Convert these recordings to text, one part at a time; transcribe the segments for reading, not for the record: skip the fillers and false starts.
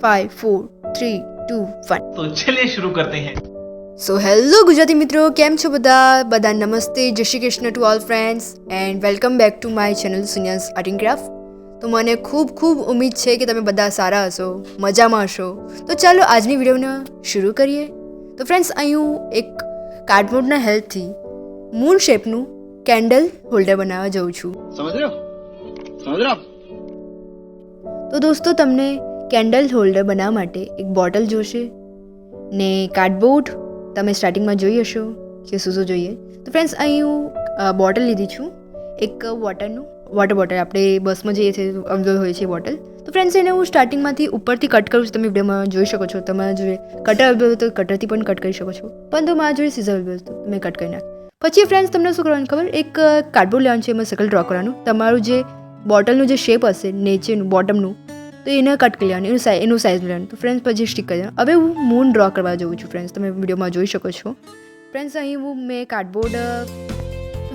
5 4 3 2 1 तो चलिए शुरू करते हैं। સો હેલો ગુજરાતી મિત્રો, કેમ છો બધા નમસ્તે, જય Shri Krishna to all friends and welcome back to my channel Suniya's art and craft. તો મને ખૂબ ઉમ્મીદ છે કે તમે બધા સારા હશો, મજામાં હશો. તો ચાલો આજની વિડીયોને શરૂ કરીએ. તો ફ્રેન્ડ્સ, અહીં હું એક કાર્ડબોર્ડના હેલ્પથી મૂન શેપનું કેન્ડલ હોલ્ડર બનાવવા જાઉં છું. समझ रहे हो? તો દોસ્તો, તમને કેન્ડલ હોલ્ડર બનાવવા માટે એક બોટલ જોશે ને કાર્ડબોર્ડ તમે સ્ટાર્ટિંગમાં જોઈ હશો કે શું જોઈએ. તો ફ્રેન્ડ્સ, અહીં હું બોટલ લીધી છું, એક વોટર બોટલ. આપણે બસમાં જઈએ છીએ અમદાવાદ હોય છે બોટલ. તો ફ્રેન્ડ્સ, એને હું સ્ટાર્ટિંગમાંથી ઉપરથી કટ કરું છું. તમે વિડીયોમાં જોઈ શકો છો. તમારા જોઈએ કટર અવેલેબલ હોય તો કટરથી પણ કટ કરી શકો છો, પણ તો મારા જોઈએ સીઝર અવેલેબલ તો તમે કટ કરી નાખ. પછી ફ્રેન્ડ્સ, તમને શું કરવાનું ખબર, એક કાર્ડબોર્ડ લેવાનું છે, એમાં સર્કલ ડ્રો કરવાનું. તમારું જે બોટલનું જે શેપ હશે નીચેનું બોટમનું, તો એને કટ કરી લેવાનું, એનું સાઇઝ લેવાનું. તો ફ્રેન્ડ્સ, પછી સ્ટીક કરી દેવાનું. હવે હું મૂન ડ્રો કરવા જાઉં છું. ફ્રેન્ડ્સ, તમે વિડીયોમાં જોઈ શકો છો. ફ્રેન્ડ્સ, અહીં મેં કાર્ડબોર્ડ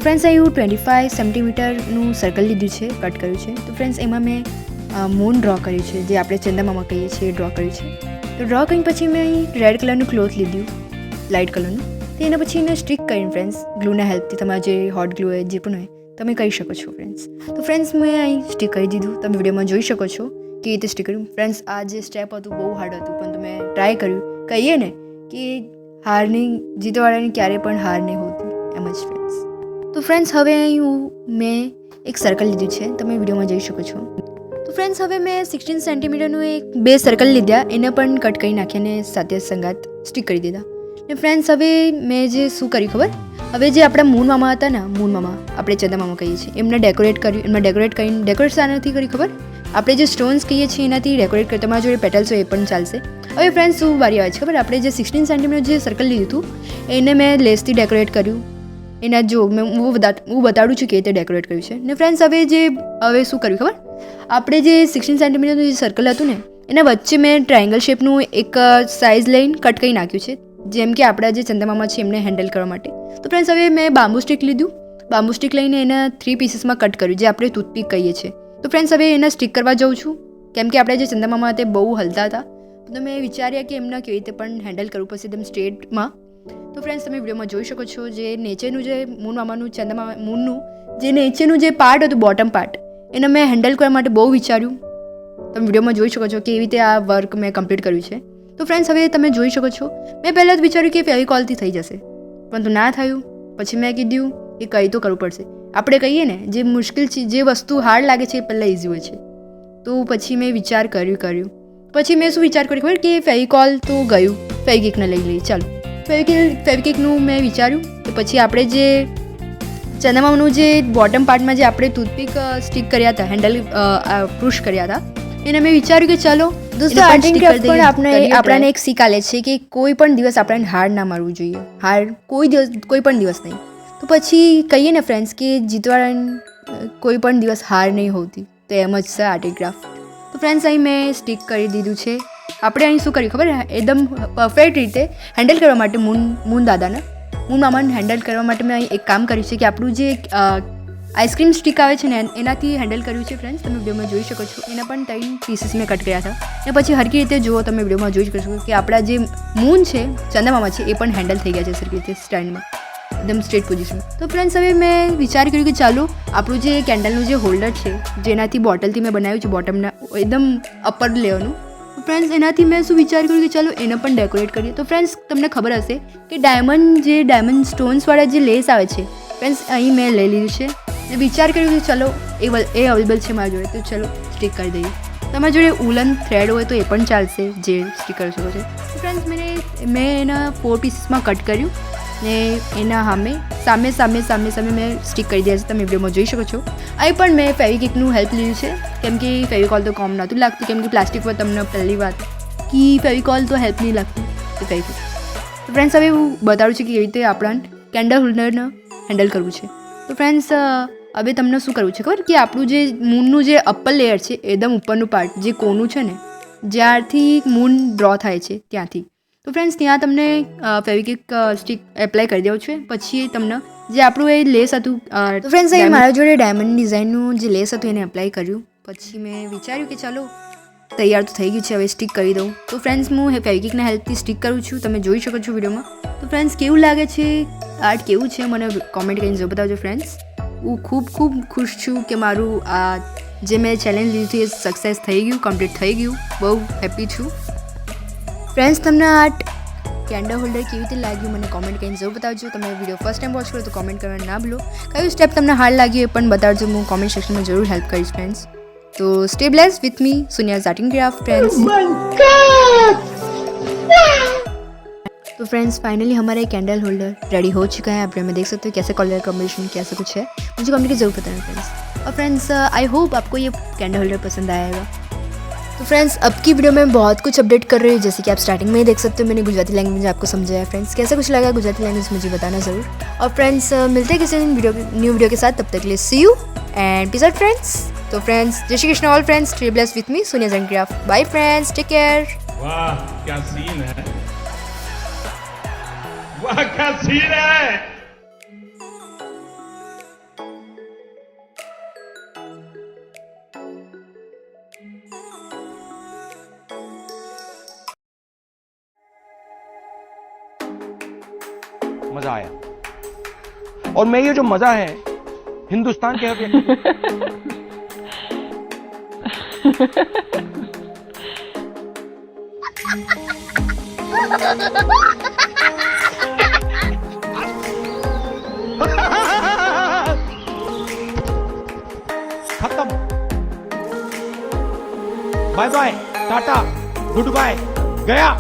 25 સેન્ટીમીટરનું સર્કલ લીધું છે, કટ કર્યું છે. તો ફ્રેન્ડ્સ, એમાં મેં મૂન ડ્રો કર્યું છે, જે આપણે ચંદામામા કહીએ છીએ એ ડ્રો કર્યું છે. તો ડ્રો કરીને પછી મેં અહીં રેડ કલરનું ક્લોથ લીધું, લાઇટ કલરનું. તો એના પછી એને સ્ટીક કરીને ફ્રેન્ડ્સ, ગ્લુના હેલ્પથી, તમારા જે હોટ ગ્લુ હોય જે પણ હોય તમે કરી શકો છો ફ્રેન્ડ્સ. તો ફ્રેન્ડ્સ, મેં અહીં સ્ટીક કરી દીધું. તમે વિડીયોમાં જોઈ શકો છો કેવી રીતે સ્ટીક કર્યું. ફ્રેન્ડ્સ, આ જે સ્ટેપ હતું બહુ હાર્ડ હતું, પણ તમે ટ્રાય કર્યું. કહીએ ને કે હારની જીતવાળાની ક્યારેય પણ હાર નહીં હોતી, એમ જ ફ્રેન્ડ્સ. તો ફ્રેન્ડ્સ, હવે અહીં મેં એક સર્કલ લીધું છે, તમે વિડીયોમાં જોઈ શકો છો. તો ફ્રેન્ડ્સ, હવે મેં 16 સેન્ટીમીટરનું બે સર્કલ લીધા, એને પણ કટ કરી નાખ્યા અને સાથે સંગાત સ્ટીક કરી દીધા. ને ફ્રેન્ડ્સ, હવે મેં જે શું કર્યું ખબર, હવે જે આપણા મૂન મામા હતા ને, મૂન મામા આપણે ચંદામામા કહીએ છીએ, એમને ડેકોરેટ કર્યું. એમને ડેકોરેટ કરીને શાનાથી કરી ખબર, આપણે જે સ્ટોન્સ કહીએ છીએ એનાથી ડેકોરેટ કરી. તમારા જોડે પેટલ્સ હોય એ પણ ચાલશે. હવે ફ્રેન્ડ્સ, શું વારી આવે છે ખબર, આપણે જે 16 સેન્ટીમીટર જે સર્કલ લીધું હતું એને મેં લેસથી ડેકોરેટ કર્યું. એના જો હું બતાડું છું કે રીતે ડેકોરેટ કર્યું છે. ને ફ્રેન્ડ્સ, હવે શું કર્યું ખબર, આપણે જે 16 સેન્ટીમીટરનું જે સર્કલ હતું ને, એના વચ્ચે મેં ટ્રાયંગલ શેપનું એક સાઇઝ લઈને કટ કરી નાખ્યું છે, જેમ કે આપણા જે ચંદામામા છે એમને હેન્ડલ કરવા માટે. તો ફ્રેન્ડ્સ, હવે મેં બામ્બુ સ્ટિક લીધું. બામ્બુ સ્ટિક લઈને એના 3 પીસીસમાં કટ કર્યું, જે આપણે ટૂથપીક કહીએ છીએ. તો ફ્રેન્ડ્સ, હવે એને સ્ટિક કરવા જાઉં છું, કેમ કે આપણે જે ચંદામામા તે બહુ હલતા હતા. તો મેં વિચાર્યા કે એમને કેવી રીતે પણ હેન્ડલ કરવું પડશે એકદમ સ્ટ્રેટમાં. તો ફ્રેન્ડ્સ, તમે વિડીયોમાં જોઈ શકો છો, જે નીચેનું જે મૂન મામાનું ચંદામામા મૂનનું જે નીચેનું જે પાર્ટ હતું, બોટમ પાર્ટ, એને મેં હેન્ડલ કરવા માટે બહુ વિચાર્યું. તમે વિડીયોમાં જોઈ શકો છો કેવી રીતે આ વર્ક મેં કમ્પ્લીટ કર્યું છે. તો ફ્રેન્ડ્સ, હવે તમે જોઈ શકો છો, મેં પહેલાં જ વિચાર્યું કે ફેવિકોલથી થઈ જશે, પરંતુ ના થયું. પછી મેં કીધું કે કંઈ તો કરવું પડશે. આપણે કહીએ ને, જે મુશ્કેલ છે, જે વસ્તુ હાર્ડ લાગે છે એ પહેલાં ઇઝી હોય છે. તો પછી મેં વિચાર કર્યું. પછી મેં શું વિચાર કર્યો ખબર, કે ફેવિકોલ તો ગયું, ફેવિકિકને લઈ લઈએ. ચાલો, ફેવિકિકનું મેં વિચાર્યું. તો પછી આપણે જે ચંદામામાનું જે બોટમ પાર્ટમાં જે આપણે ટૂથપીક સ્ટીક કર્યા હતા, હેન્ડલ પુશ કર્યા હતા, એને મેં વિચાર્યું કે ચાલો દોસ્તો, આર્ટ એન્ડ ક્રાફ્ટ પણ આપણને એક શીખ આલે છે કે કોઈ પણ દિવસ આપણને હાર ના મારવું જોઈએ. હાર કોઈ પણ દિવસ નહીં. તો પછી કહીએ ને ફ્રેન્ડ્સ, કે જીતવાળાની કોઈ પણ દિવસ હાર નહીં હોતી. તો એમ જ છે આર્ટ એન્ડ ક્રાફ્ટ. તો ફ્રેન્ડ્સ, અહીં મેં સ્ટીક કરી દીધું છે. આપણે અહીં શું કર્યું ખબર, એકદમ પરફેક્ટ રીતે હેન્ડલ કરવા માટે મૂન મામાને હેન્ડલ કરવા માટે મેં અહીં એક કામ કર્યું છે, કે આપણું જે આઈસ્ક્રીમ સ્ટીક આવે છે ને, એનાથી હેન્ડલ કર્યું છે. ફ્રેન્ડ્સ, તમે વિડીયોમાં જોઈ શકો છો. એના પણ 3 પીસીસ મેં કટ કર્યા હતા. અને પછી હરકી રીતે જુઓ, તમે વિડીયોમાં જોઈ શકો છો કે આપણા જે મૂન છે, ચંદામામા છે, એ પણ હેન્ડલ થઈ ગયા છે સરખી રીતે સ્ટેન્ડમાં, એકદમ સ્ટ્રેટ પોઝિશન. તો ફ્રેન્ડ્સ, હવે મેં વિચાર કર્યું કે ચાલો આપણું જે કેન્ડલનું જે હોલ્ડર છે, જેનાથી બોટલથી મેં બનાવ્યું છે, બોટમના એકદમ અપર લેવલનું. તો ફ્રેન્ડ્સ, એનાથી મેં શું વિચાર કર્યું કે ચાલો એને પણ ડેકોરેટ કરીએ. તો ફ્રેન્ડ્સ, તમને ખબર હશે કે ડાયમંડ સ્ટોન્સવાળા જે લેસ આવે છે, ફ્રેન્ડ્સ, અહીં મેં લઈ લીધું છે. વિચાર કર્યું કે ચલો એ અવેલેબલ છે મારા જોડે, તો ચલો સ્ટીક કરી દઈએ. તમારા જોડે ઉલન થ્રેડ હોય તો એ પણ ચાલશે, જે સ્ટીક કરી શકો છો. તો ફ્રેન્ડ્સ, મેં એના 4 પીસીસમાં કટ કર્યું ને એના સામે મેં સ્ટીક કરી દીધા છે. તમે વિડીયોમાં જોઈ શકો છો. અહીં પણ મેં ફેવિકિકનું હેલ્પ લીધું છે, કેમ કે ફેવિકોલ તો કામ નહોતું લાગતું, કેમ કે પ્લાસ્ટિક પર તમને પહેલી વાત કે ફેવિકોલ તો હેલ્પ નહીં લાગતું. તો ફેવિકિક. તો ફ્રેન્ડ્સ, હવે હું બતાડું છું કે કેવી રીતે આપણને કેન્ડલ હોલ્ડરને હેન્ડલ કરવું છે. તો ફ્રેન્ડ્સ, હવે તમને શું કરવું છે ખબર, કે આપણું જે મૂનનું જે અપર લેયર છે, એકદમ ઉપરનું પાર્ટ જે કોનું છે ને, જ્યારથી મૂન ડ્રો થાય છે ત્યાંથી. તો ફ્રેન્ડ્સ, ત્યાં તમને ફેવિકિક સ્ટીક એપ્લાય કરી દેવું છે. પછી તમને જે આપણું એ લેસ હતું, તો ફ્રેન્ડ્સ, અહીં મારા જોડે ડાયમંડ ડિઝાઇનનું જે લેસ હતું એને એપ્લાય કર્યું. પછી મેં વિચાર્યું કે ચાલો તૈયાર તો થઈ ગયું છે, હવે સ્ટીક કરી દઉં. તો ફ્રેન્ડ્સ હું ફેવિક્વિકના હેલ્પથી સ્ટીક કરું છું, તમે જોઈ શકો છો વિડીયોમાં. તો ફ્રેન્ડ્સ કેવું લાગે છે આર્ટ, કેવું છે મને કોમેન્ટ કરીને જો બતાવજો ફ્રેન્ડ્સ. હું ખૂબ ખુશ છું કે મારું આ જે મેં ચેલેન્જ લીધી હતી એ સક્સેસ થઈ ગયું, કમ્પ્લીટ થઈ ગયું. બહુ હેપી છું. ફ્રેન્ડ્સ તમને આર્ટ કેન્ડલ હોલ્ડર કેવી રીતે લાગ્યું મને કોમેન્ટ કરીને જરૂર બતાવજો. તમે વિડીયો ફર્સ્ટ ટાઈમ વોચ કરો તો કોમેન્ટ કરવાનું ના ભૂલો. કયું સ્ટેપ તમને હાર્ડ લાગ્યું એ પણ બતાવજો, હું કોમેન્ટ સેક્શનમાં જરૂર હેલ્પ કરીશ ફ્રેન્ડ્સ. તો stay blessed with me Suniya's art and craft friends. तो फ्रेंड्स फाइनली हमारा कैंडल होल्डर रेडी हो चुका है. आप में देख सकते हो कैसे कलर कॉम्बिनेशन कैसा कुछ है, मुझे कमेंट करके जरूर बताना फ्रेंड्स. और फ्रेंड्स आई होप आपको ये कैंडल होल्डर पसंद आएगा. तो फ्रेंड्स अब की वीडियो में बहुत कुछ अपडेट कर रही हूँ, जैसे कि आप स्टार्टिंग में ही देख सकते हो मैंने गुजराती लैंग्वेज आपको समझाया. फ्रेंड्स कैसा कुछ लगा गुजराती लैंग्वेज मुझे बताना ज़रूर. और फ्रेंड्स मिलते हैं किसी न्यू वीडियो के साथ, तब तक के लिए see you and peace out friends. तो फ्रेंड्स जय Shri Krishna all friends, stay blessed with me Suniya's art and craft. Bye friends, take care. वाह क्या सीन है, वाह क्या सीन है. मजा आया, और मैं ये जो मजा है हिंदुस्तान के हर व्यक्ति खत्म. Bye bye, tata, goodbye, गया.